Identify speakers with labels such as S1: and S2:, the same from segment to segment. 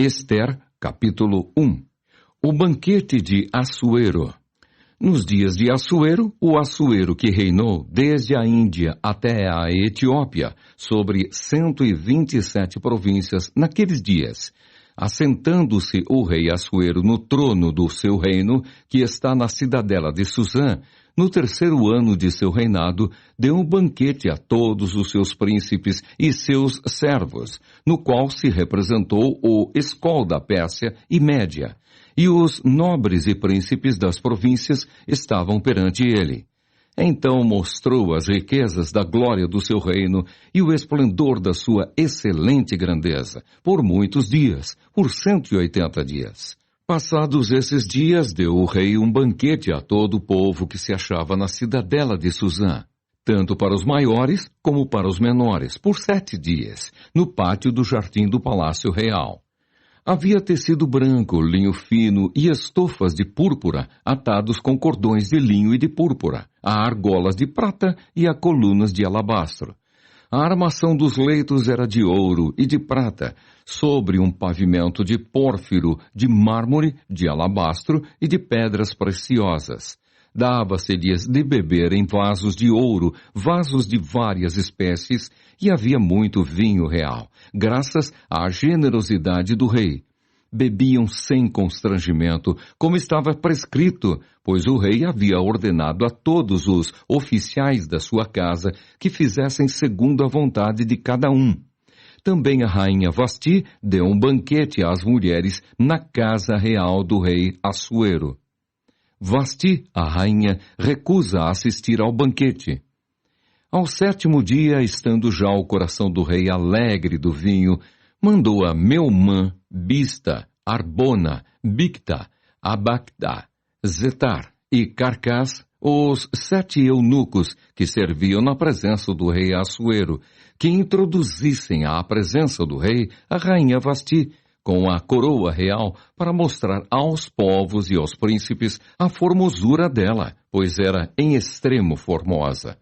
S1: Ester, capítulo 1. O banquete de Assuero. Nos dias de Assuero, o Assuero que reinou desde a Índia até a Etiópia, sobre 127 províncias naqueles dias, assentando-se o rei Assuero no trono do seu reino, que está na cidadela de Susã, no 3º ano de seu reinado, deu um banquete a todos os seus príncipes e seus servos, no qual se representou o escol da Pérsia e Média, e os nobres e príncipes das províncias estavam perante ele. Então mostrou as riquezas da glória do seu reino e o esplendor da sua excelente grandeza, por muitos dias, por 180 dias. Passados esses dias, deu o rei um banquete a todo o povo que se achava na cidadela de Susã, tanto para os maiores como para os menores, por 7 dias, no pátio do jardim do palácio real. Havia tecido branco, linho fino e estofas de púrpura, atados com cordões de linho e de púrpura, a argolas de prata e a colunas de alabastro. A armação dos leitos era de ouro e de prata, sobre um pavimento de pórfiro, de mármore, de alabastro e de pedras preciosas. Dava-se-lhes de beber em vasos de ouro, vasos de várias espécies, e havia muito vinho real, graças à generosidade do rei. Bebiam sem constrangimento, como estava prescrito, pois o rei havia ordenado a todos os oficiais da sua casa que fizessem segundo a vontade de cada um. Também a rainha Vasti deu um banquete às mulheres na casa real do rei Assuero. Vasti, a rainha, recusa assistir ao banquete. Ao 7º dia, estando já o coração do rei alegre do vinho, mandou a Meumã, Bista, Arbona, Bicta, Abacta, Zetar e Carcás, os 7 eunucos que serviam na presença do rei Assuero, que introduzissem à presença do rei a rainha Vasti, com a coroa real, para mostrar aos povos e aos príncipes a formosura dela, pois era em extremo formosa.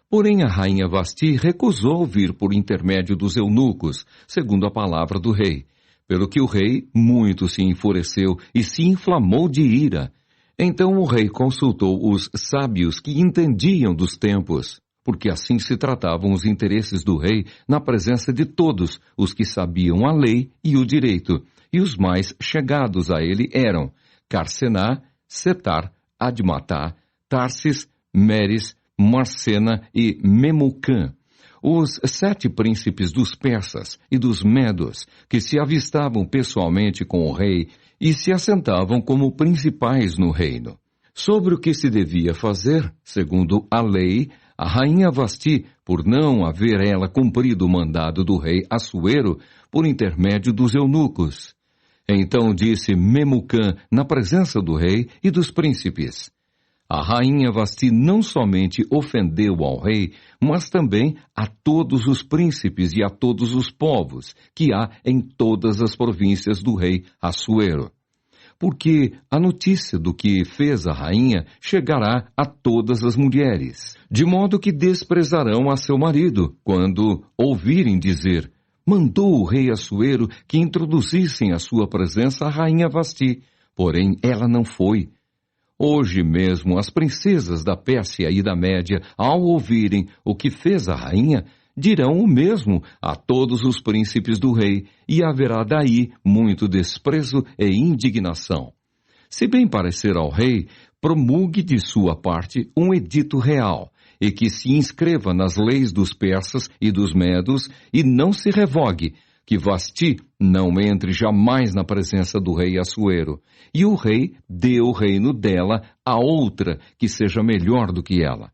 S1: Porém a rainha Vasti recusou vir por intermédio dos eunucos, segundo a palavra do rei, pelo que o rei muito se enfureceu e se inflamou de ira. Então o rei consultou os sábios que entendiam dos tempos, porque assim se tratavam os interesses do rei na presença de todos os que sabiam a lei e o direito, e os mais chegados a ele eram Carcená, Setar, Admatá, Tarsis, Meres, Marcena e Memucã, os 7 príncipes dos persas e dos medos, que se avistavam pessoalmente com o rei e se assentavam como principais no reino. Sobre o que se devia fazer, segundo a lei, a rainha Vasti, por não haver ela cumprido o mandado do rei Assuero, por intermédio dos eunucos. Então disse Memucã na presença do rei e dos príncipes: a rainha Vasti não somente ofendeu ao rei, mas também a todos os príncipes e a todos os povos que há em todas as províncias do rei Assuero. Porque a notícia do que fez a rainha chegará a todas as mulheres, de modo que desprezarão a seu marido, quando ouvirem dizer: mandou o rei Assuero que introduzissem à sua presença a rainha Vasti, porém ela não foi. Hoje mesmo as princesas da Pérsia e da Média, ao ouvirem o que fez a rainha, dirão o mesmo a todos os príncipes do rei, e haverá daí muito desprezo e indignação. Se bem parecer ao rei, promulgue de sua parte um edito real, e que se inscreva nas leis dos persas e dos medos, e não se revogue, que Vasti não entre jamais na presença do rei Assuero, e o rei dê o reino dela a outra que seja melhor do que ela.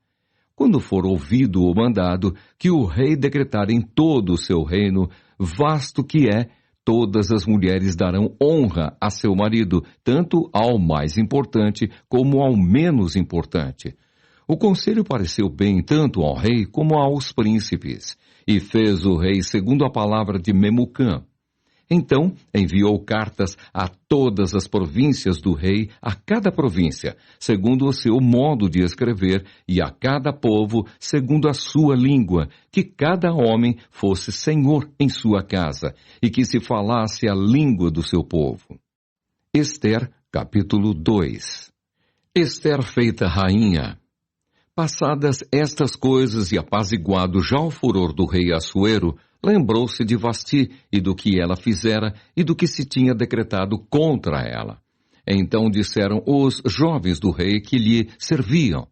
S1: Quando for ouvido o mandado, que o rei decretar em todo o seu reino, vasto que é, todas as mulheres darão honra a seu marido, tanto ao mais importante como ao menos importante. O conselho pareceu bem tanto ao rei como aos príncipes, e fez o rei segundo a palavra de Memucã. Então enviou cartas a todas as províncias do rei, a cada província, segundo o seu modo de escrever, e a cada povo, segundo a sua língua, que cada homem fosse senhor em sua casa, e que se falasse a língua do seu povo. Ester, capítulo 2. Ester feita rainha. Passadas estas coisas e apaziguado já o furor do rei Assuero, lembrou-se de Vasti e do que ela fizera e do que se tinha decretado contra ela. Então disseram os jovens do rei que lhe serviam: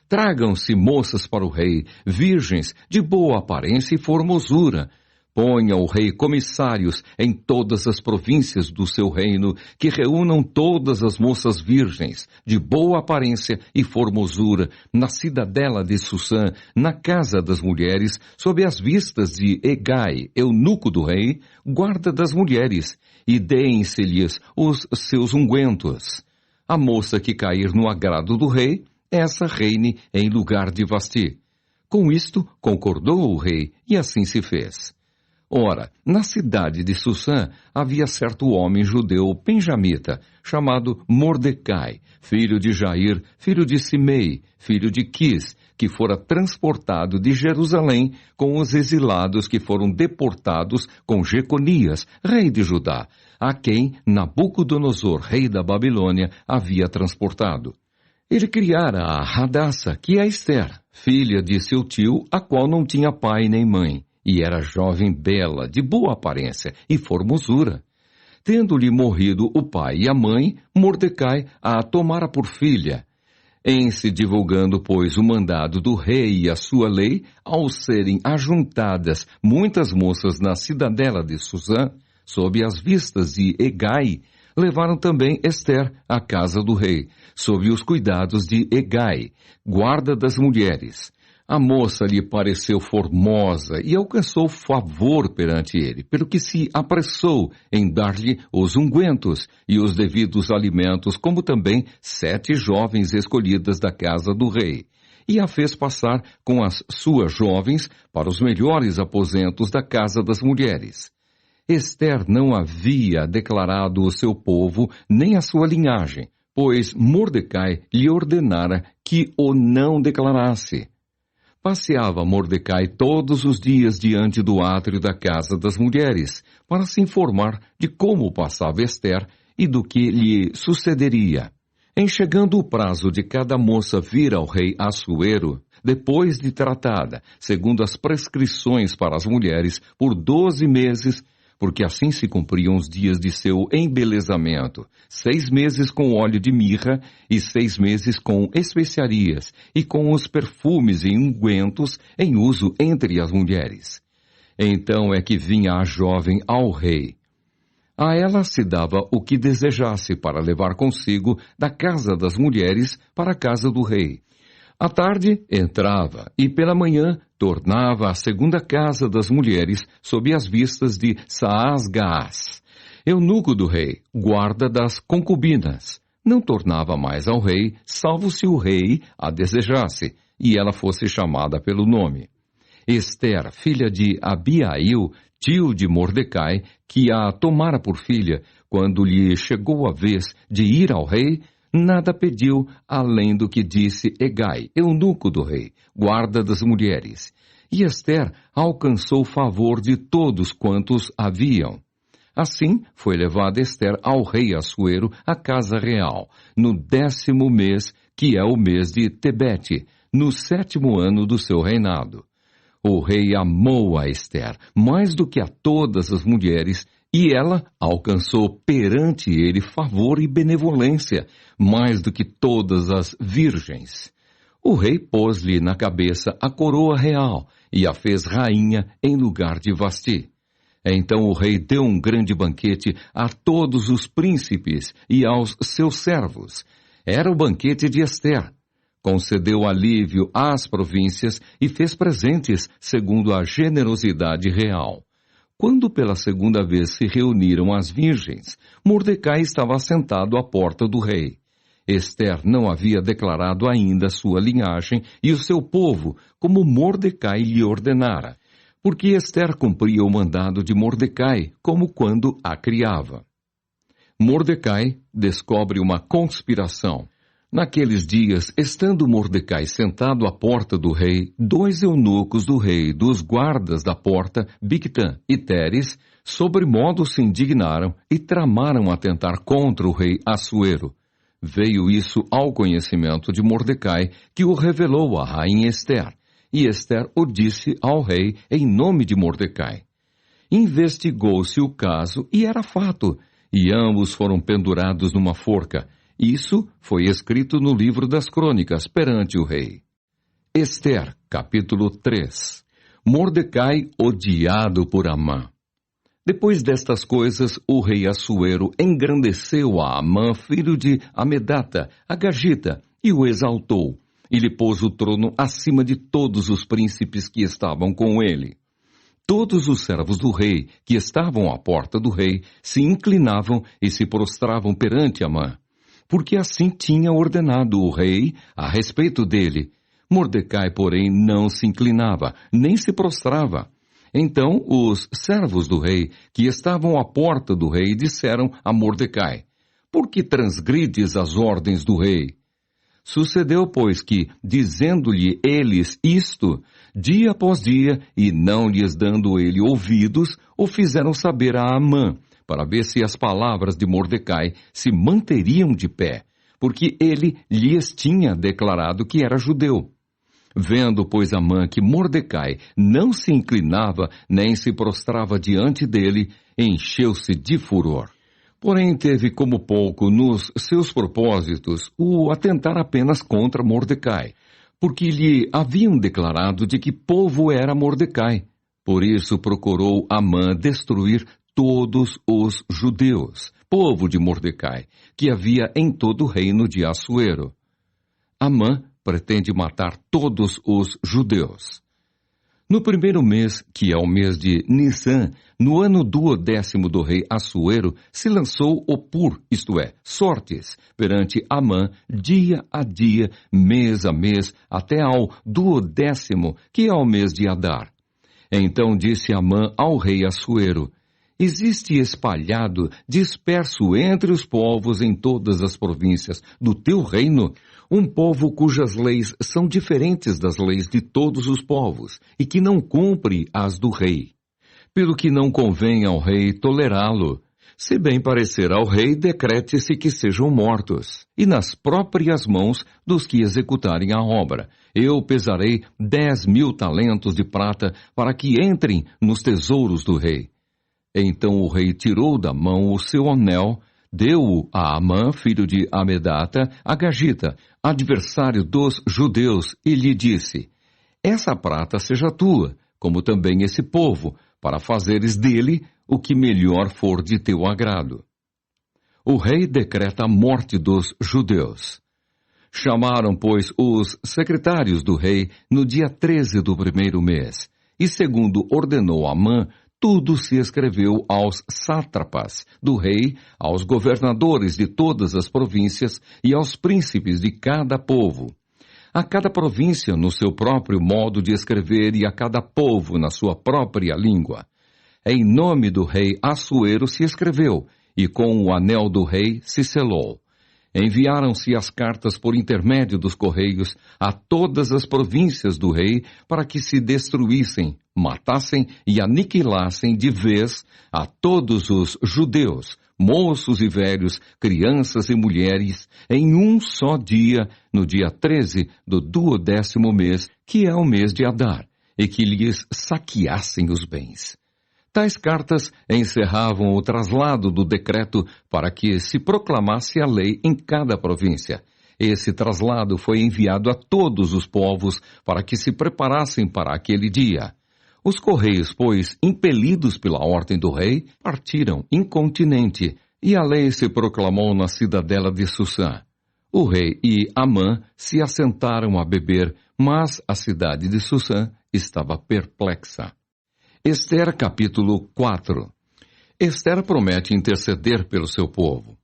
S1: tragam-se moças para o rei, virgens, de boa aparência e formosura. Ponha o rei comissários em todas as províncias do seu reino, que reúnam todas as moças virgens, de boa aparência e formosura, na cidadela de Susã, na casa das mulheres, sob as vistas de Hegai, eunuco do rei, guarda das mulheres, e deem-se-lhes os seus ungüentos. A moça que cair no agrado do rei, essa reine em lugar de Vasti. Com isto concordou o rei, e assim se fez. Ora, na cidade de Susã havia certo homem judeu benjamita, chamado Mordecai, filho de Jair, filho de Simei, filho de Quis, que fora transportado de Jerusalém com os exilados que foram deportados com Jeconias, rei de Judá, a quem Nabucodonosor, rei da Babilônia, havia transportado. Ele criara a Hadassa, que é Ester, filha de seu tio, a qual não tinha pai nem mãe, e era jovem bela, de boa aparência e formosura. Tendo-lhe morrido o pai e a mãe, Mordecai a tomara por filha. Em se divulgando, pois, o mandado do rei e a sua lei, ao serem ajuntadas muitas moças na cidadela de Susã, sob as vistas de Hegai, levaram também Ester à casa do rei, sob os cuidados de Hegai, guarda das mulheres. A moça lhe pareceu formosa e alcançou favor perante ele, pelo que se apressou em dar-lhe os ungüentos e os devidos alimentos, como também 7 jovens escolhidas da casa do rei, e a fez passar com as suas jovens para os melhores aposentos da casa das mulheres. Ester não havia declarado o seu povo nem a sua linhagem, pois Mordecai lhe ordenara que o não declarasse. Passeava Mordecai todos os dias diante do átrio da casa das mulheres, para se informar de como passava Ester e do que lhe sucederia. Em chegando o prazo de cada moça vir ao rei Assuero, depois de tratada, segundo as prescrições para as mulheres, por 12 meses, porque assim se cumpriam os dias de seu embelezamento, 6 meses com óleo de mirra e 6 meses com especiarias e com os perfumes e ungüentos em uso entre as mulheres. Então é que vinha a jovem ao rei. A ela se dava o que desejasse para levar consigo da casa das mulheres para a casa do rei. À tarde entrava e pela manhã tornava à segunda casa das mulheres sob as vistas de Saasgaás, eunuco do rei, guarda das concubinas. Não tornava mais ao rei, salvo se o rei a desejasse, e ela fosse chamada pelo nome. Ester, filha de Abiail, tio de Mordecai, que a tomara por filha, quando lhe chegou a vez de ir ao rei, nada pediu além do que disse Hegai, eunuco do rei, guarda das mulheres. E Ester alcançou o favor de todos quantos haviam. Assim foi levada Ester ao rei Assuero à casa real, no 10º mês, que é o mês de Tebete, no 7º ano do seu reinado. O rei amou a Ester mais do que a todas as mulheres, e ela alcançou perante ele favor e benevolência, mais do que todas as virgens. O rei pôs-lhe na cabeça a coroa real e a fez rainha em lugar de Vasti. Então o rei deu um grande banquete a todos os príncipes e aos seus servos. Era o banquete de Ester. Concedeu alívio às províncias e fez presentes segundo a generosidade real. Quando pela segunda vez se reuniram as virgens, Mordecai estava assentado à porta do rei. Ester não havia declarado ainda sua linhagem e o seu povo, como Mordecai lhe ordenara. porque Ester cumpria o mandado de Mordecai, como quando a criava. Mordecai descobre uma conspiração. Naqueles dias, estando Mordecai sentado à porta do rei, 2 eunucos do rei, dos guardas da porta, Bigtã e Teres, sobremodo se indignaram e tramaram atentar contra o rei Assuero. Veio isso ao conhecimento de Mordecai, que o revelou à rainha Ester, e Ester o disse ao rei em nome de Mordecai. Investigou-se o caso e era fato, e ambos foram pendurados numa forca. Isso foi escrito no livro das crônicas perante o rei. Ester, capítulo 3. Mordecai odiado por Amã. Depois destas coisas, o rei Assuero engrandeceu a Amã, filho de Amedata, a Gagita, e o exaltou, e lhe pôs o trono acima de todos os príncipes que estavam com ele. Todos os servos do rei, que estavam à porta do rei, se inclinavam e se prostravam perante Amã, porque assim tinha ordenado o rei a respeito dele. Mordecai, porém, não se inclinava, nem se prostrava. Então os servos do rei, que estavam à porta do rei, disseram a Mordecai: por que transgrides as ordens do rei? Sucedeu, pois, que, dizendo-lhe eles isto, dia após dia, e não lhes dando ele ouvidos, o fizeram saber a Amã, para ver se as palavras de Mordecai se manteriam de pé, porque ele lhes tinha declarado que era judeu. Vendo, pois, Amã que Mordecai não se inclinava nem se prostrava diante dele, encheu-se de furor. Porém, teve como pouco nos seus propósitos o atentar apenas contra Mordecai, porque lhe haviam declarado de que povo era Mordecai. Por isso procurou Amã destruir todos os judeus, povo de Mordecai, que havia em todo o reino de Assuero. Amã pretende matar todos os judeus. No primeiro mês, que é o mês de Nisã, no ano 12º do rei Assuero, se lançou o Pur, isto é, sortes, perante Amã, dia a dia, mês a mês, até ao 12º, que é o mês de Adar. Então disse Amã ao rei Assuero: existe espalhado, disperso entre os povos em todas as províncias do teu reino, um povo cujas leis são diferentes das leis de todos os povos, e que não cumpre as do rei. Pelo que não convém ao rei tolerá-lo. Se bem parecer ao rei, decrete-se que sejam mortos, e nas próprias mãos dos que executarem a obra. Eu pesarei 10.000 talentos de prata para que entrem nos tesouros do rei. Então o rei tirou da mão o seu anel, deu-o a Amã, filho de Amedata, a Gagita, adversário dos judeus, e lhe disse: essa prata seja tua, como também esse povo, para fazeres dele o que melhor for de teu agrado. O rei decreta a morte dos judeus. Chamaram, pois, os secretários do rei no dia 13 do primeiro mês, e segundo ordenou Amã, tudo se escreveu aos sátrapas do rei, aos governadores de todas as províncias e aos príncipes de cada povo. A cada província no seu próprio modo de escrever e a cada povo na sua própria língua. Em nome do rei Assuero se escreveu, e com o anel do rei se selou. Enviaram-se as cartas por intermédio dos correios a todas as províncias do rei para que se destruíssem, matassem e aniquilassem de vez a todos os judeus, moços e velhos, crianças e mulheres, em um só dia, no dia 13 do 12º mês, que é o mês de Adar, e que lhes saqueassem os bens. Tais cartas encerravam o traslado do decreto para que se proclamasse a lei em cada província. Esse traslado foi enviado a todos os povos para que se preparassem para aquele dia. Os correios, pois, impelidos pela ordem do rei, partiram incontinenti, e a lei se proclamou na cidadela de Susã. O rei e Amã se assentaram a beber, mas a cidade de Susã estava perplexa. Ester, capítulo 4. Ester promete interceder pelo seu povo.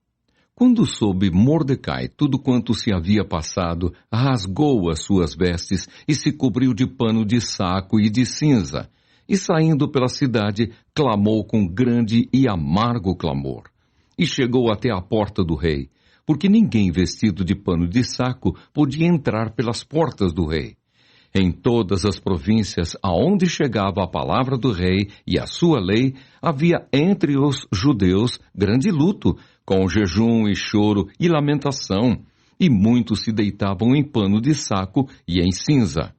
S1: Quando soube Mordecai tudo quanto se havia passado, rasgou as suas vestes e se cobriu de pano de saco e de cinza, e saindo pela cidade, clamou com grande e amargo clamor. E chegou até a porta do rei, porque ninguém vestido de pano de saco podia entrar pelas portas do rei. Em todas as províncias aonde chegava a palavra do rei e a sua lei, havia entre os judeus grande luto, com jejum e choro e lamentação, e muitos se deitavam em pano de saco e em cinza.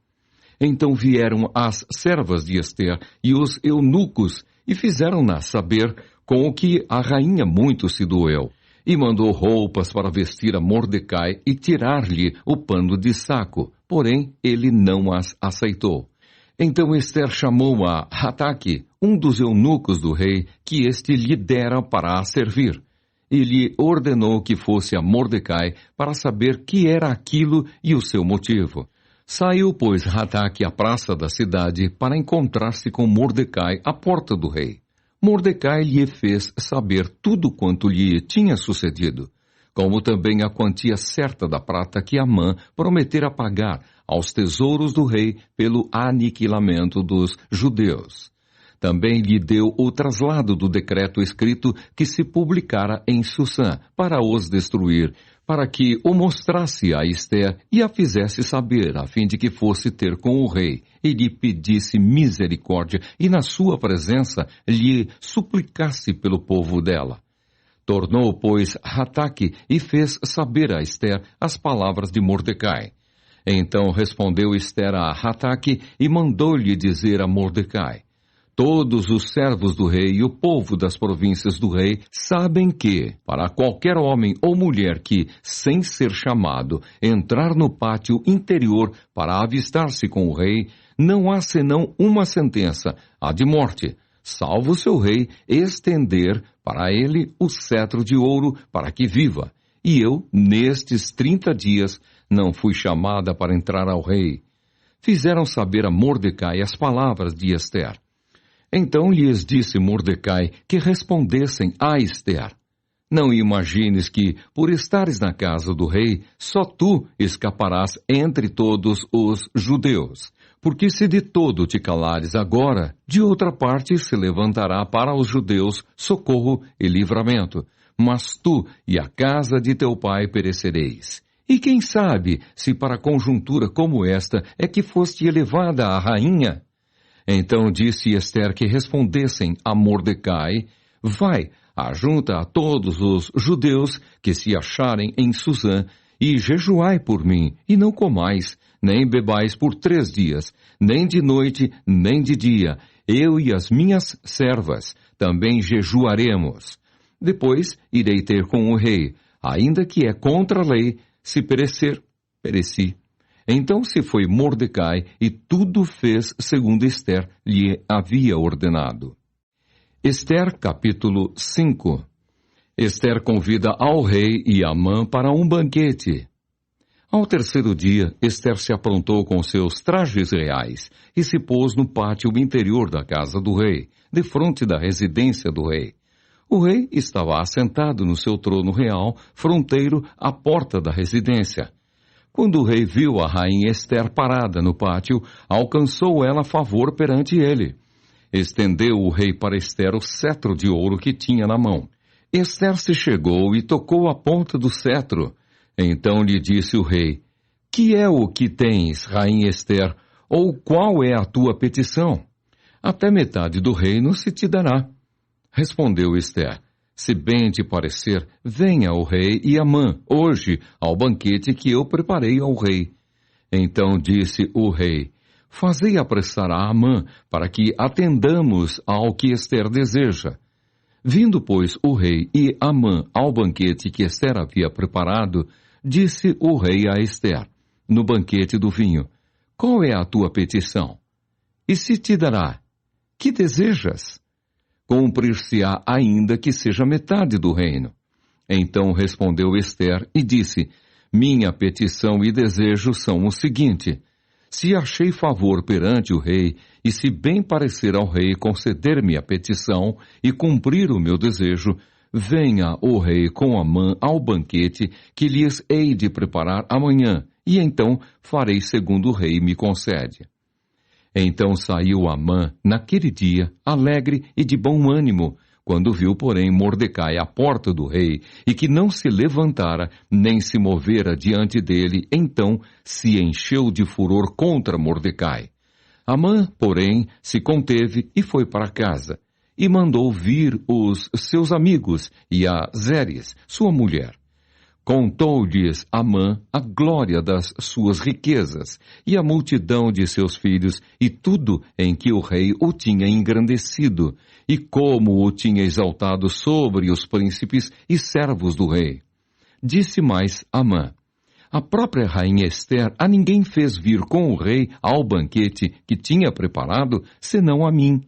S1: Então vieram as servas de Ester e os eunucos, e fizeram-na saber com o que a rainha muito se doeu, e mandou roupas para vestir a Mordecai e tirar-lhe o pano de saco, porém ele não as aceitou. Então Ester chamou a Hataque, um dos eunucos do rei, que este lhe dera para a servir, e lhe ordenou que fosse a Mordecai para saber que era aquilo e o seu motivo. Saiu, pois, Hataque à praça da cidade para encontrar-se com Mordecai à porta do rei. Mordecai lhe fez saber tudo quanto lhe tinha sucedido, como também a quantia certa da prata que Amã prometera pagar aos tesouros do rei pelo aniquilamento dos judeus. Também lhe deu o traslado do decreto escrito que se publicara em Susã para os destruir, para que o mostrasse a Ester e a fizesse saber, a fim de que fosse ter com o rei, e lhe pedisse misericórdia, e na sua presença lhe suplicasse pelo povo dela. Tornou, pois, Hataque e fez saber a Ester as palavras de Mordecai. Então respondeu Ester a Hataque e mandou-lhe dizer a Mordecai: todos os servos do rei e o povo das províncias do rei sabem que, para qualquer homem ou mulher que, sem ser chamado, entrar no pátio interior para avistar-se com o rei, não há senão uma sentença, a de morte, salvo seu rei estender para ele o cetro de ouro para que viva. E eu, nestes 30 dias, não fui chamada para entrar ao rei. Fizeram saber a Mordecai as palavras de Ester. Então lhes disse Mordecai que respondessem a Ester: não imagines que, por estares na casa do rei, só tu escaparás entre todos os judeus. Porque se de todo te calares agora, de outra parte se levantará para os judeus socorro e livramento. Mas tu e a casa de teu pai perecereis. E quem sabe se para conjuntura como esta é que foste elevada a rainha? Então disse Ester que respondessem a Mordecai: vai, ajunta a todos os judeus que se acharem em Susã, e jejuai por mim, e não comais, nem bebais por 3 dias, nem de noite, nem de dia. Eu e as minhas servas também jejuaremos. Depois irei ter com o rei, ainda que é contra a lei, se perecer, pereci. Então se foi Mordecai e tudo fez segundo Ester lhe havia ordenado. Ester capítulo 5. Ester convida ao rei e Amã para um banquete. Ao 3º dia, Ester se aprontou com seus trajes reais e se pôs no pátio interior da casa do rei, defronte da residência do rei. O rei estava assentado no seu trono real, fronteiro à porta da residência. Quando o rei viu a rainha Ester parada no pátio, alcançou ela favor perante ele. Estendeu o rei para Ester o cetro de ouro que tinha na mão. Ester se chegou e tocou a ponta do cetro. Então lhe disse o rei: que é o que tens, rainha Ester, ou qual é a tua petição? Até metade do reino se te dará. Respondeu Ester: se bem te parecer, venha o rei e Amã, hoje, ao banquete que eu preparei ao rei. Então disse o rei: fazei apressar a Amã, para que atendamos ao que Ester deseja. Vindo, pois, o rei e Amã ao banquete que Ester havia preparado, disse o rei a Ester, no banquete do vinho: qual é a tua petição? E se te dará? Que desejas? Cumprir-se-á ainda que seja metade do reino. Então respondeu Ester e disse: minha petição e desejo são o seguinte: se achei favor perante o rei, e se bem parecer ao rei conceder-me a petição e cumprir o meu desejo, venha o rei com Amã ao banquete que lhes hei de preparar amanhã, e então farei segundo o rei me concede. Então saiu Amã, naquele dia, alegre e de bom ânimo, quando viu, porém, Mordecai à porta do rei, e que não se levantara, nem se movera diante dele, então se encheu de furor contra Mordecai. Amã, porém, se conteve e foi para casa, e mandou vir os seus amigos e a Zeres, sua mulher. Contou-lhes Amã a glória das suas riquezas e a multidão de seus filhos e tudo em que o rei o tinha engrandecido e como o tinha exaltado sobre os príncipes e servos do rei. Disse mais Amã: a própria rainha Ester a ninguém fez vir com o rei ao banquete que tinha preparado, senão a mim.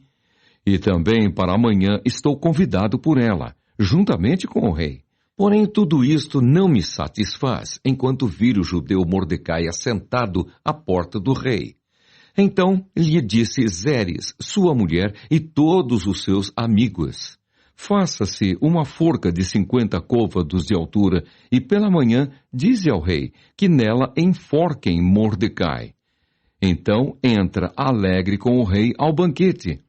S1: E também para amanhã estou convidado por ela, juntamente com o rei. Porém, tudo isto não me satisfaz, enquanto vir o judeu Mordecai assentado à porta do rei. Então lhe disse Zeres, sua mulher, e todos os seus amigos: faça-se uma forca de 50 côvados de altura, e pela manhã dize ao rei que nela enforquem Mordecai. Então entra alegre com o rei ao banquete.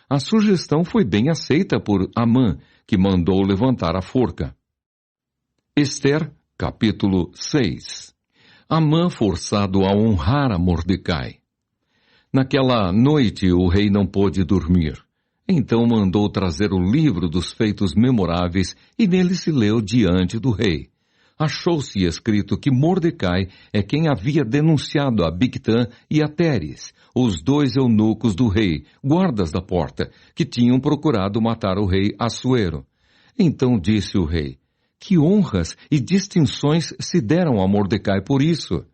S1: A sugestão foi bem aceita por Amã, que mandou levantar a forca. Ester, capítulo 6. Amã forçado a honrar a Mordecai. Naquela noite o rei não pôde dormir. Então mandou trazer o livro dos feitos memoráveis e nele se leu diante do rei. Achou-se escrito que Mordecai é quem havia denunciado a Bigtã e a Teres, os dois eunucos do rei, guardas da porta, que tinham procurado matar o rei Assuero. Então disse o rei: que honras e distinções se deram a Mordecai por isso?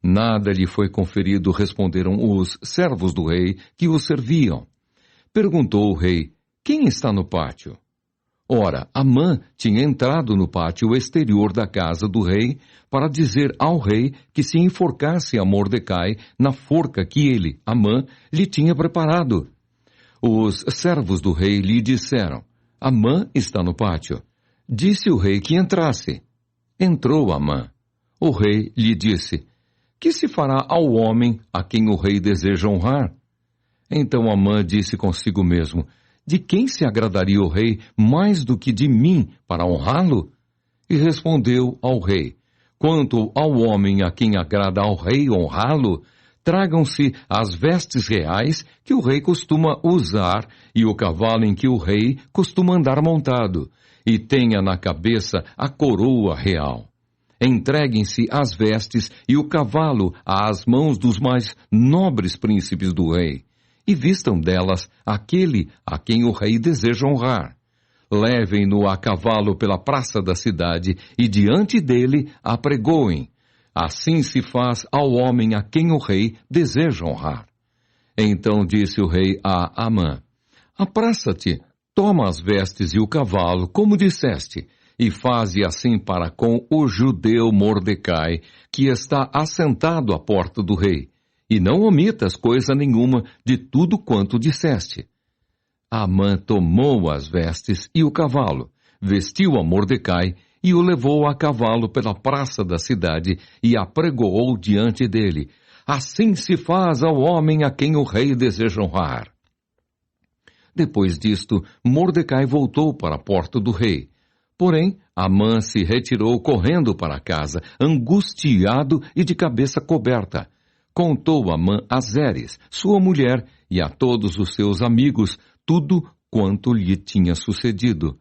S1: Nada lhe foi conferido, responderam os servos do rei que o serviam. Perguntou o rei: quem está no pátio? Ora, Amã tinha entrado no pátio exterior da casa do rei para dizer ao rei que se enforcasse a Mordecai na forca que ele, Amã, lhe tinha preparado. Os servos do rei lhe disseram: Amã está no pátio. Disse o rei que entrasse. Entrou Amã. O rei lhe disse: que se fará ao homem a quem o rei deseja honrar? Então Amã disse consigo mesmo: de quem se agradaria o rei mais do que de mim para honrá-lo? E respondeu ao rei: quanto ao homem a quem agrada ao rei honrá-lo, tragam-se as vestes reais que o rei costuma usar e o cavalo em que o rei costuma andar montado, e tenha na cabeça a coroa real. Entreguem-se as vestes e o cavalo às mãos dos mais nobres príncipes do rei, e vistam delas aquele a quem o rei deseja honrar. Levem-no a cavalo pela praça da cidade, e diante dele apregoem. Assim se faz ao homem a quem o rei deseja honrar. Então disse o rei a Amã: apressa-te, toma as vestes e o cavalo, como disseste, e faze assim para com o judeu Mordecai, que está assentado à porta do rei, e não omitas coisa nenhuma de tudo quanto disseste. Amã tomou as vestes e o cavalo, vestiu a Mordecai e o levou a cavalo pela praça da cidade e apregoou diante dele. Assim se faz ao homem a quem o rei deseja honrar. Depois disto, Mordecai voltou para a porta do rei. Porém, Amã se retirou correndo para casa, angustiado e de cabeça coberta. Contou Amã a Zeres, sua mulher, e a todos os seus amigos, tudo quanto lhe tinha sucedido.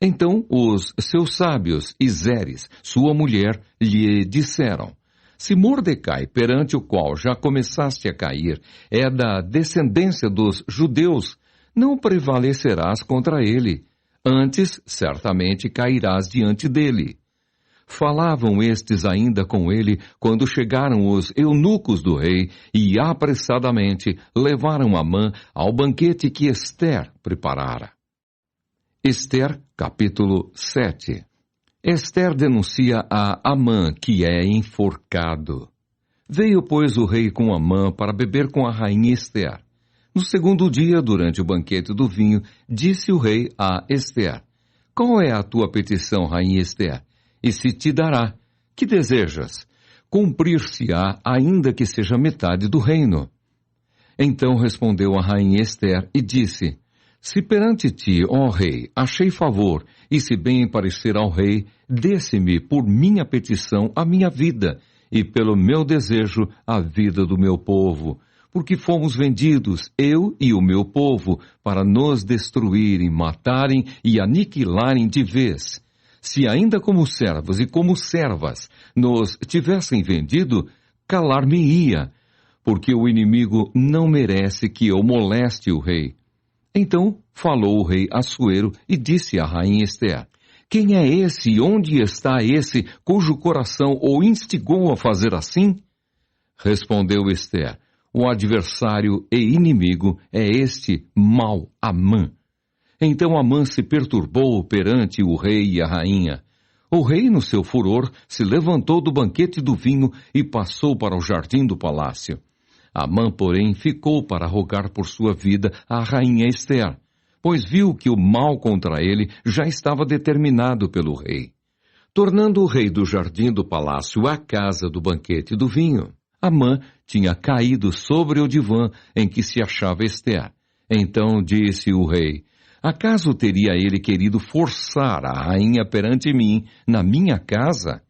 S1: Então os seus sábios e Zeres, sua mulher, lhe disseram: se Mordecai, perante o qual já começaste a cair, é da descendência dos judeus, não prevalecerás contra ele. Antes, certamente, cairás diante dele. Falavam estes ainda com ele quando chegaram os eunucos do rei e apressadamente levaram Amã ao banquete que Ester preparara. Ester, capítulo 7. Ester denuncia a Amã que é enforcado. Veio, pois, o rei com Amã para beber com a rainha Ester. No segundo dia, durante o banquete do vinho, disse o rei a Ester: qual é a tua petição, rainha Ester? E se te dará. Que desejas? Cumprir-se-á, ainda que seja metade do reino. Então respondeu a rainha Ester e disse: Se perante ti, ó rei, achei favor, e se bem parecer ao rei, desse-me por minha petição a minha vida, e pelo meu desejo a vida do meu povo, porque fomos vendidos, eu e o meu povo, para nos destruírem, matarem e aniquilarem de vez. Se ainda como servos e como servas nos tivessem vendido, calar-me-ia, porque o inimigo não merece que eu moleste o rei. Então falou o rei Assuero e disse à rainha Ester: Quem é esse e onde está esse cujo coração o instigou a fazer assim? Respondeu Ester: O adversário e inimigo é este mau Amã. Então Amã se perturbou perante o rei e a rainha. O rei, no seu furor, se levantou do banquete do vinho e passou para o jardim do palácio. Amã, porém, ficou para rogar por sua vida à rainha Ester, pois viu que o mal contra ele já estava determinado pelo rei. Tornando o rei do jardim do palácio à casa do banquete do vinho, Amã tinha caído sobre o divã em que se achava Ester. Então disse o rei: Acaso teria ele querido forçar a rainha perante mim, na minha casa?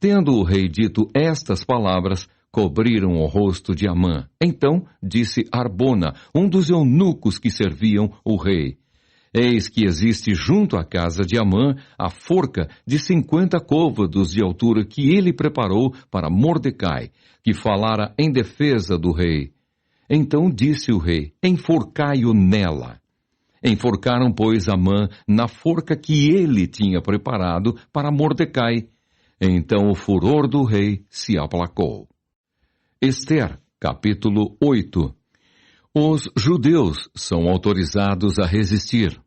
S1: Tendo o rei dito estas palavras, cobriram o rosto de Amã. Então disse Arbona, um dos eunucos que serviam o rei: Eis que existe junto à casa de Amã a forca de 50 côvados de altura que ele preparou para Mordecai, que falara em defesa do rei. Então disse o rei: Enforcai-o nela. Enforcaram, pois, Amã na forca que ele tinha preparado para Mordecai. Então o furor do rei se aplacou. Ester, capítulo 8. Os judeus são autorizados a resistir.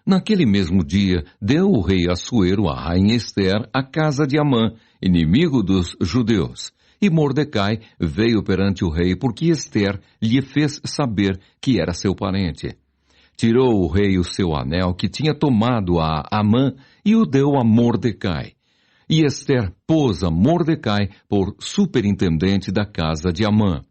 S1: Naquele mesmo dia, deu o rei Assuero à rainha Ester a casa de Amã, inimigo dos judeus. E Mordecai veio perante o rei porque Ester lhe fez saber que era seu parente. Tirou o rei o seu anel que tinha tomado a Amã e o deu a Mordecai. E Ester pôs a Mordecai por superintendente da casa de Amã.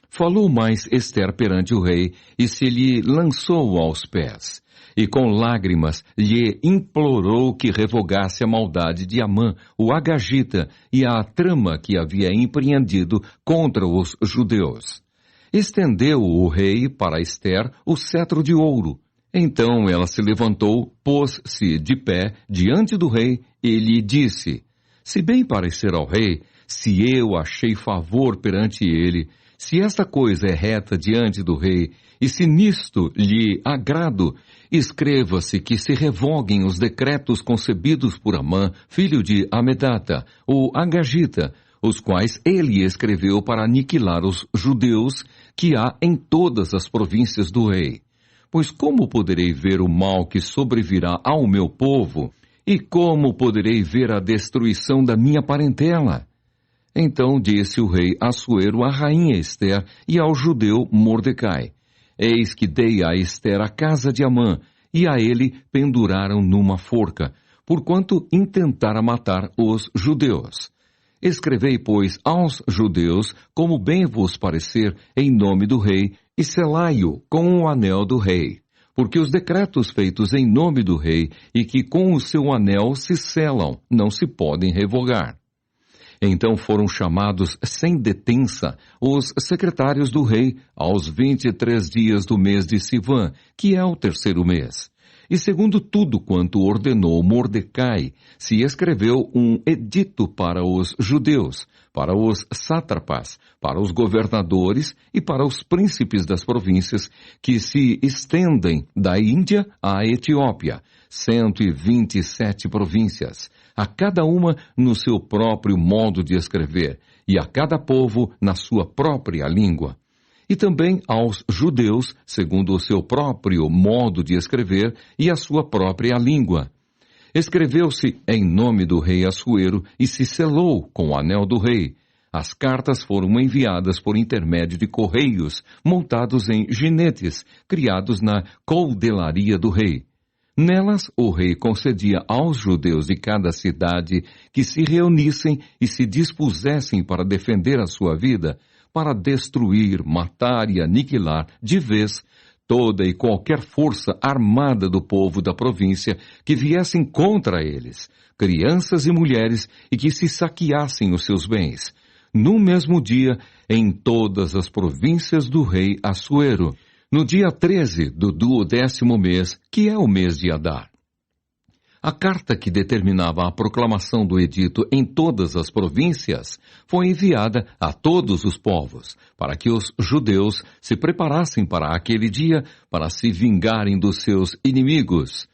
S1: Falou mais Ester perante o rei e se lhe lançou aos pés. E com lágrimas lhe implorou que revogasse a maldade de Amã, o agagita, e a trama que havia empreendido contra os judeus. Estendeu o rei para Ester o cetro de ouro. Então ela se levantou, pôs-se de pé diante do rei e lhe disse: Se bem parecer ao rei, se eu achei favor perante ele, se esta coisa é reta diante do rei, e se nisto lhe agrado, escreva-se que se revoguem os decretos concebidos por Amã, filho de Amedata, o agagita, os quais ele escreveu para aniquilar os judeus que há em todas as províncias do rei. Pois como poderei ver o mal que sobrevirá ao meu povo, e como poderei ver a destruição da minha parentela? Então disse o rei Assuero à rainha Ester e ao judeu Mordecai: Eis que dei a Ester a casa de Amã, e a ele penduraram numa forca, porquanto intentara matar os judeus. Escrevei, pois, aos judeus, como bem vos parecer, em nome do rei, e selai-o com o anel do rei. Porque os decretos feitos em nome do rei, e que com o seu anel se selam, não se podem revogar. Então foram chamados sem detença os secretários do rei aos 23 dias do mês de Sivan, que é o terceiro mês. E segundo tudo quanto ordenou Mordecai, se escreveu um edito para os judeus, para os sátrapas, para os governadores e para os príncipes das províncias que se estendem da Índia à Etiópia, 127 províncias, a cada uma no seu próprio modo de escrever, e a cada povo na sua própria língua. E também aos judeus, segundo o seu próprio modo de escrever e a sua própria língua. Escreveu-se em nome do rei Assuero e se selou com o anel do rei. As cartas foram enviadas por intermédio de correios, montados em ginetes, criados na coldelaria do rei. Nelas, o rei concedia aos judeus de cada cidade que se reunissem e se dispusessem para defender a sua vida, para destruir, matar e aniquilar de vez toda e qualquer força armada do povo da província que viessem contra eles, crianças e mulheres, e que se saqueassem os seus bens, no mesmo dia, em todas as províncias do rei Assuero, no dia 13 do 12º mês, que é o mês de Adar. A carta que determinava a proclamação do edito em todas as províncias foi enviada a todos os povos, para que os judeus se preparassem para aquele dia para se vingarem dos seus inimigos.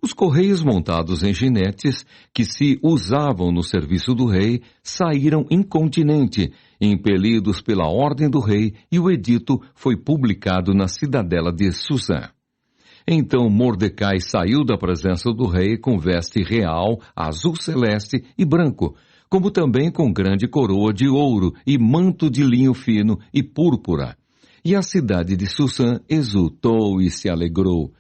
S1: Os correios montados em jinetes, que se usavam no serviço do rei, saíram incontinenti, impelidos pela ordem do rei, e o edito foi publicado na cidadela de Susã. Então Mordecai saiu da presença do rei com veste real, azul celeste e branco, como também com grande coroa de ouro e manto de linho fino e púrpura. E a cidade de Susã exultou e se alegrou.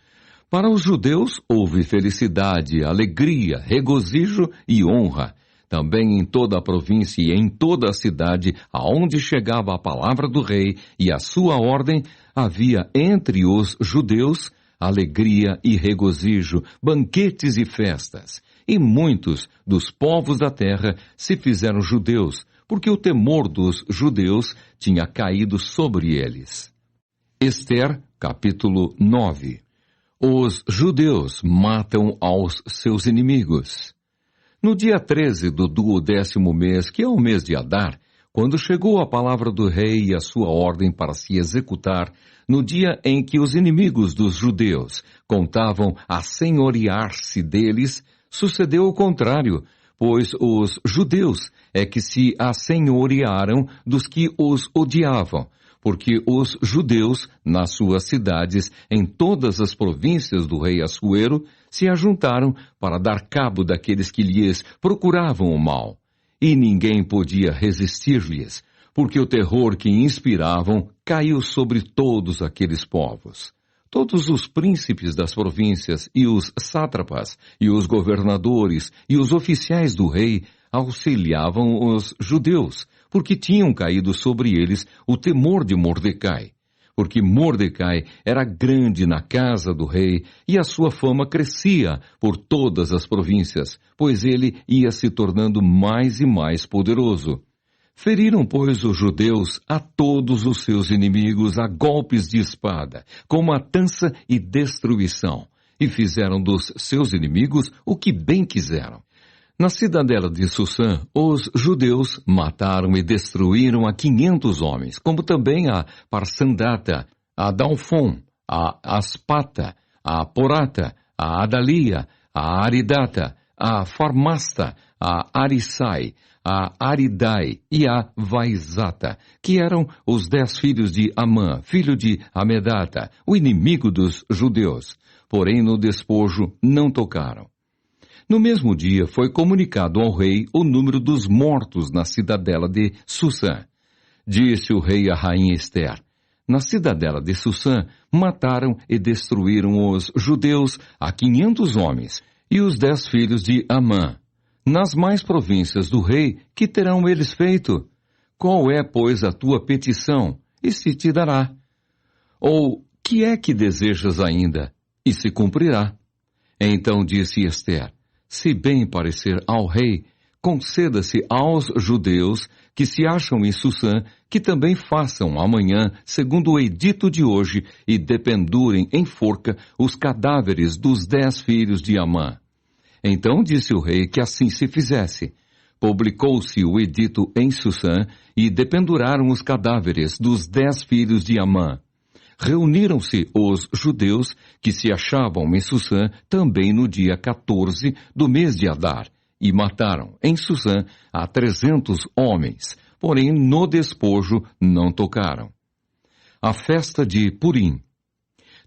S1: Para os judeus houve felicidade, alegria, regozijo e honra. Também em toda a província e em toda a cidade, aonde chegava a palavra do rei e a sua ordem, havia entre os judeus alegria e regozijo, banquetes e festas. E muitos dos povos da terra se fizeram judeus, porque o temor dos judeus tinha caído sobre eles. Esther, capítulo 9. Os judeus matam aos seus inimigos. No dia 13 do 12º mês, que é o mês de Adar, quando chegou a palavra do rei e a sua ordem para se executar, no dia em que os inimigos dos judeus contavam assenhorear-se deles, sucedeu o contrário, pois os judeus é que se assenhorearam dos que os odiavam, porque os judeus, nas suas cidades, em todas as províncias do rei Assuero, se ajuntaram para dar cabo daqueles que lhes procuravam o mal. E ninguém podia resistir-lhes, porque o terror que inspiravam caiu sobre todos aqueles povos. Todos os príncipes das províncias, e os sátrapas, e os governadores, e os oficiais do rei auxiliavam os judeus, porque tinham caído sobre eles o temor de Mordecai. Porque Mordecai era grande na casa do rei, e a sua fama crescia por todas as províncias, pois ele ia se tornando mais e mais poderoso. Feriram, pois, os judeus a todos os seus inimigos a golpes de espada, com matança e destruição, e fizeram dos seus inimigos o que bem quiseram. Na cidadela de Susã, os judeus mataram e destruíram a 500 homens, como também a Parsandata, a Dalfon, a Aspata, a Porata, a Adalia, a Aridata, a Farmasta, a Arisai, a Aridai e a Vaizata, que eram os 10 filhos de Amã, filho de Amedata, o inimigo dos judeus. Porém, no despojo não tocaram. No mesmo dia foi comunicado ao rei o número dos mortos na cidadela de Susã. Disse o rei à rainha Esther: na cidadela de Susã mataram e destruíram os judeus a 500 homens e os 10 filhos de Amã. Nas mais províncias do rei, que terão eles feito? Qual é, pois, a tua petição? E se te dará. Ou, que é que desejas ainda? E se cumprirá. Então disse Esther: se bem parecer ao rei, conceda-se aos judeus que se acham em Susã, que também façam amanhã, segundo o edito de hoje, e dependurem em forca os cadáveres dos 10 filhos de Amã. Então disse o rei que assim se fizesse. Publicou-se o edito em Susã, e dependuraram os cadáveres dos 10 filhos de Amã. Reuniram-se os judeus que se achavam em Susã também no dia 14 do mês de Adar, e mataram em Susã a 300 homens, porém no despojo não tocaram. A festa de Purim.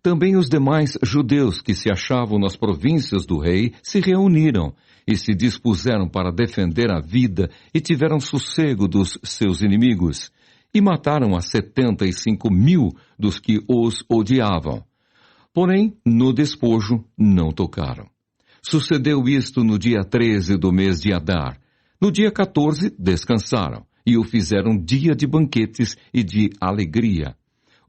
S1: Também os demais judeus que se achavam nas províncias do rei se reuniram e se dispuseram para defender a vida e tiveram sossego dos seus inimigos, e mataram a 75.000 dos que os odiavam. Porém, no despojo não tocaram. Sucedeu isto no dia 13 do mês de Adar. No dia 14 descansaram, e o fizeram dia de banquetes e de alegria.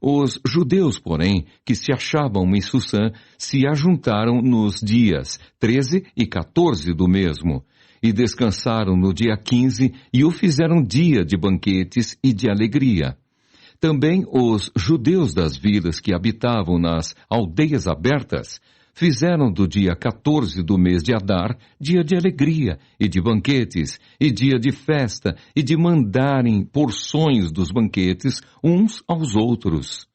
S1: Os judeus, porém, que se achavam em Susã, se ajuntaram nos dias 13 e 14 do mesmo, e descansaram no dia 15, e o fizeram dia de banquetes e de alegria. Também os judeus das vilas que habitavam nas aldeias abertas fizeram do dia 14 do mês de Adar dia de alegria e de banquetes, e dia de festa, e de mandarem porções dos banquetes uns aos outros.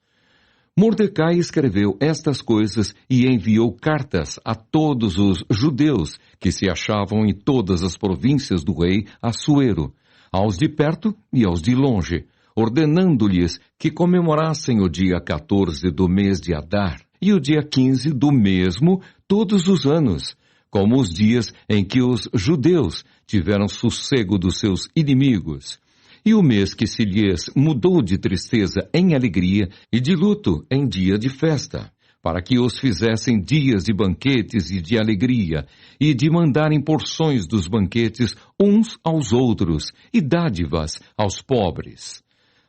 S1: Mordecai escreveu estas coisas e enviou cartas a todos os judeus que se achavam em todas as províncias do rei Assuero, aos de perto e aos de longe, ordenando-lhes que comemorassem o dia 14 do mês de Adar e o dia 15 do mesmo todos os anos, como os dias em que os judeus tiveram sossego dos seus inimigos, e o mês que se lhes mudou de tristeza em alegria e de luto em dia de festa, para que os fizessem dias de banquetes e de alegria, e de mandarem porções dos banquetes uns aos outros, e dádivas aos pobres.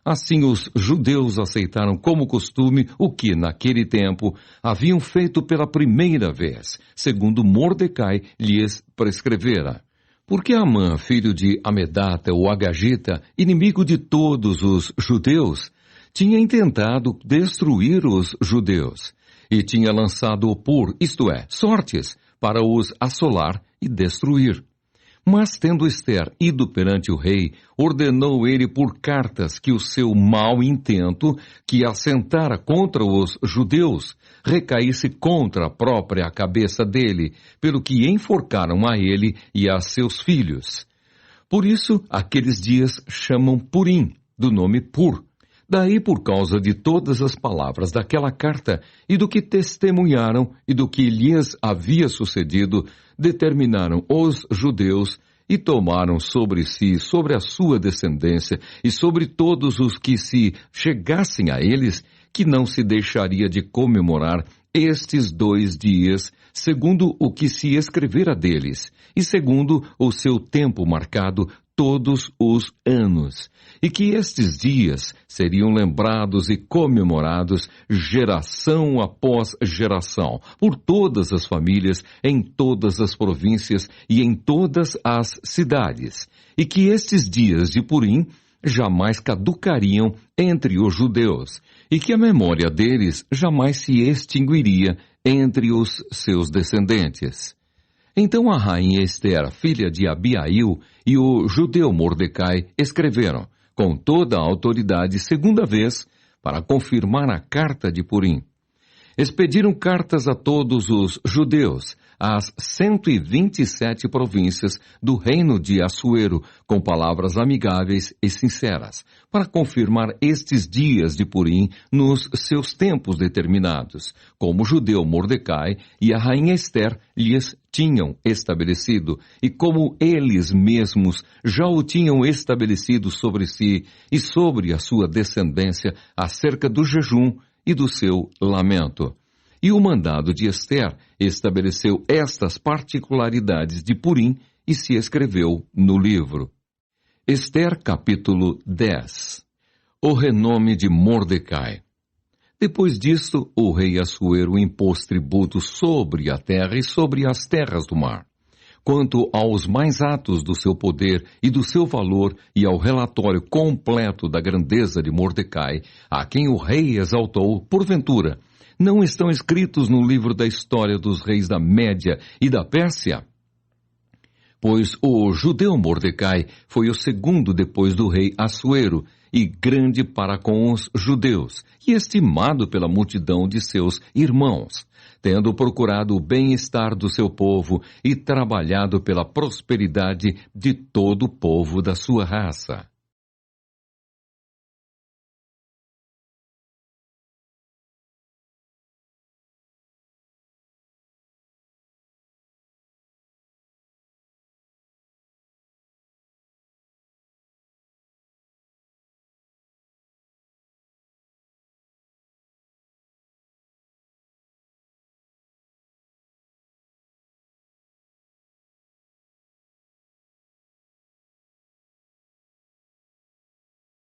S1: Assim os judeus aceitaram como costume o que, naquele tempo, haviam feito pela primeira vez, segundo Mordecai lhes prescrevera. Porque Amã, filho de Amedata, o Agagita, inimigo de todos os judeus, tinha intentado destruir os judeus, e tinha lançado opor, isto é, sortes, para os assolar e destruir. Mas, tendo Ester ido perante o rei, ordenou ele por cartas que o seu mau intento, que assentara contra os judeus, recaísse contra a própria cabeça dele, pelo que enforcaram a ele e a seus filhos. Por isso, aqueles dias chamam Purim, do nome Pur. Daí, por causa de todas as palavras daquela carta, e do que testemunharam, e do que lhes havia sucedido, determinaram os judeus e tomaram sobre si, sobre a sua descendência, e sobre todos os que se chegassem a eles, que não se deixaria de comemorar estes 2 dias, segundo o que se escrevera deles, e segundo o seu tempo marcado, todos os anos, e que estes dias seriam lembrados e comemorados geração após geração, por todas as famílias, em todas as províncias e em todas as cidades, e que estes dias de Purim jamais caducariam entre os judeus, e que a memória deles jamais se extinguiria entre os seus descendentes. Então a rainha Ester, filha de Abiail, e o judeu Mordecai escreveram, com toda a autoridade, segunda vez, para confirmar a carta de Purim. Expediram cartas a todos os judeus, às 127 províncias do reino de Assuero, com palavras amigáveis e sinceras, para confirmar estes dias de Purim nos seus tempos determinados, como o judeu Mordecai e a rainha Ester lhes tinham estabelecido, e como eles mesmos já o tinham estabelecido sobre si e sobre a sua descendência acerca do jejum e do seu lamento. E o mandado de Ester estabeleceu estas particularidades de Purim e se escreveu no livro. Ester capítulo 10. O renome de Mordecai. Depois disto, o rei Assuero impôs tributo sobre a terra e sobre as terras do mar. Quanto aos mais atos do seu poder e do seu valor e ao relatório completo da grandeza de Mordecai, a quem o rei exaltou, porventura, não estão escritos no livro da história dos reis da Média e da Pérsia? Pois o judeu Mordecai foi o segundo depois do rei Assuero, e grande para com os judeus, e estimado pela multidão de seus irmãos, tendo procurado o bem-estar do seu povo e trabalhado pela prosperidade de todo o povo da sua raça.